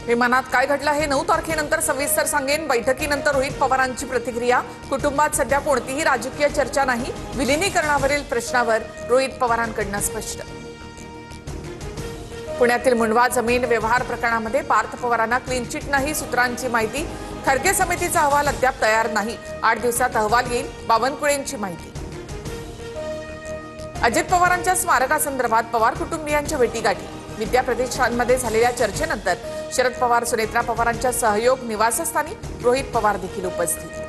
विमानात काय घडलं हे 9 तारखेनंतर सविस्तर सांगेन। बैठकीनंतर रोहित पवारांची प्रतिक्रिया। कुटुंबात सध्या कोणतीही राजकीय चर्चा नाही। विलीनीकरणावरील प्रश्नावर रोहित पवारांकडून स्पष्ट। पुण्यातील मुंडवा जमीन व्यवहार प्रकरणामध्ये पार्थ पवारांना क्लीन चिट नाही, सूत्रांची माहिती। खर्गे समितीचा अहवाल अद्याप तयार नाही, 8 दिवसात अहवाल येईल, बावनकुळेंची माहिती। अजित पवारांच्या स्मारकासंदर्भात पवार कुटुंबियांच्या भेटीगाठी। विद्याप्रतिष्ठानमध्ये झालेल्या चर्चेनंतर शरद पवार सुनेत्रा पवारांच्या सहयोग निवासस्थानी रोहित पवार देखील उपस्थित।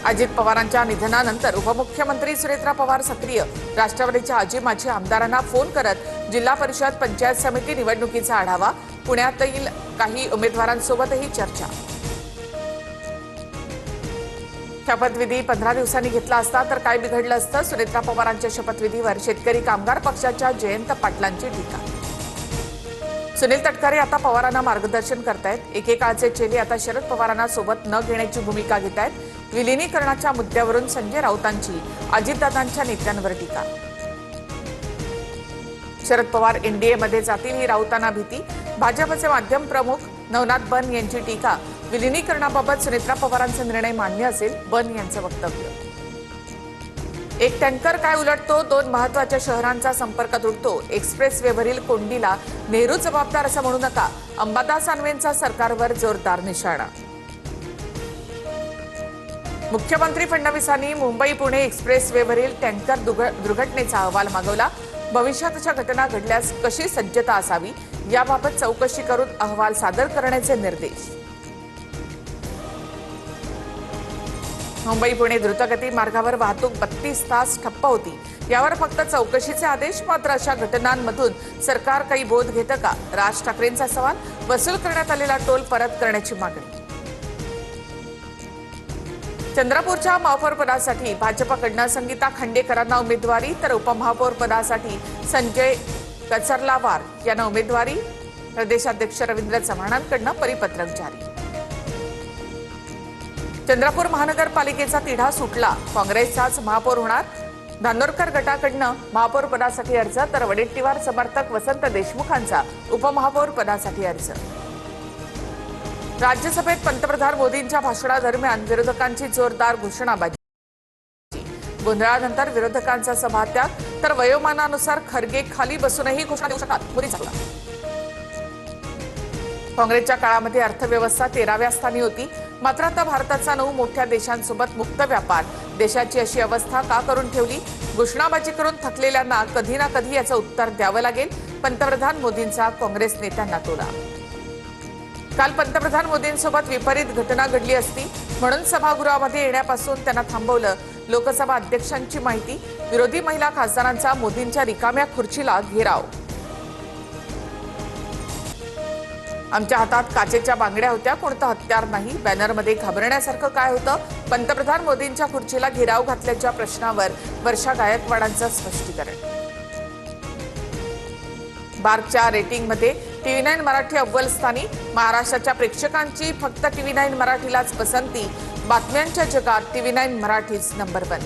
अजित पवारांच्या निधनानंतर उपमुख्यमंत्री सुनेत्रा पवार सक्रिय। राष्ट्रवादीच्या आजी माजी आमदारांना फोन करत जिल्हा परिषद पंचायत समिती निवडणुकीचा आढावा। पुण्यातील काही उमेदवारांसोबतही चर्चा। शपथविधी 15 दिवसांनी घेतला असता तर काय बिघडलं असतं? सुनेत्रा पवारांच्या शपथविधीवर शेतकरी कामगार पक्षाच्या जयंत पाटलांची टीका। सुनील तटकरे आता पवारांना मार्गदर्शन करतायत। एकेकाळचे चेले आता शरद पवारांना सोबत न घेण्याची भूमिका घेत आहेत। विलीनीकरणाच्या मुद्द्यावरून संजय राऊतांची अजितदादांच्या नेत्यांवर टीका। शरद पवार एनडीएमध्ये जातील ही राऊतांना भीती। भाजपचे माध्यम प्रमुख नवनाथ बन यांची टीका। विलीनीकरणाबाबत सुनेत्रा पवारांचा निर्णय मान्य असेल, बन यांचं वक्तव्य। एक टँकर काय उलटतो, 2 महत्वाच्या शहरांचा संपर्क तुटतो। एक्सप्रेस वेवरील कोंडीला नेहरू जबाबदार असं म्हणू नका, अंबादास दानवेंचा सरकारवर जोरदार निशाणा। मुख्यमंत्री फडणवीसांनी मुंबई पुणे एक्सप्रेस वेवरील टँकर दुर्घटनेचा अहवाल मागवला। भविष्यात अशा घटना घडल्यास कशी सज्जता असावी याबाबत चौकशी करून अहवाल सादर करण्याचे निर्देश। मुंबई पुणे द्रुतगती मार्गावर वाहतूक 32 तास ठप्प होती। यावर फक्त चौकशीचे आदेश। मात्र अशा घटनांमधून सरकार काही बोध घेतं का? राज ठाकरेंचा सवाल। वसूल करण्यात आलेला टोल परत करण्याची मागणी। चंद्रपूरच्या महापौर पदासाठी भाजपकडून संगीता खांडेकरांना उमेदवारी, तर उपमहापौर पदासाठी संजय कचरलावार यांना उमेदवारी। प्रदेशाध्यक्ष रवींद्र चव्हाणांकडून परिपत्रक जारी। चंद्रपूर महानगरपालिकेचा तिढा सुटला, काँग्रेसचाच महापौर होणार। धानोरकर गटाकडून महापौर पदासाठी अर्ज, तर वडेट्टीवार समर्थक वसंत देशमुखांचा उपमहापौर पदासाठी अर्ज। राज्यसभेत पंतप्रधान मोदींच्या भाषणादरम्यान विरोधकांची जोरदार घोषणाबाजी। गोंधळानंतर विरोधकांचा सभात्याग, तर वयोमानानुसार खरगे खाली बसूनही घोषणा देऊ शकतात, मोदींचा दावा। काँग्रेसच्या काळामध्ये अर्थव्यवस्था 13व्या स्थानी होती, मात्र आता भारताचा 9 मोठ्या देशांसोबत मुक्त व्यापार। देशाची अशी अवस्था का करून ठेवली? घोषणाबाजी करून थकलेल्यांना कधी ना कधी याचं उत्तर द्यावं लागेल, पंतप्रधान मोदींचा काँग्रेस नेत्यांना तोडा। काल पंतप्रधान मोदींसोबत विपरीत घटना घडली असती म्हणून सभागृहामध्ये येण्यापासून त्यांना थांबवलं। लोकसभा अध्यक्षांची माहिती। विरोधी महिला खासदारांचा मोदींच्या रिकाम्या खुर्चीला घेराव। आमच्या हातात काचेच्या बांगड्या होत्या, कोणतं हत्यार नाही। बॅनरमध्ये घाबरण्यासारखं काय होतं? पंतप्रधान मोदींच्या खुर्चीला घेराव घातल्याच्या प्रश्नावर वर्षा गायकवाडांचं स्पष्टीकरण। बार्कच्या रेटिंगमध्ये TV9 मराठी अव्वल स्थानी। महाराष्ट्राच्या प्रेक्षकांची फक्त TV9 मराठीलाच पसंती। बातम्यांच्या जगात TV9 मराठीच नंबर 1।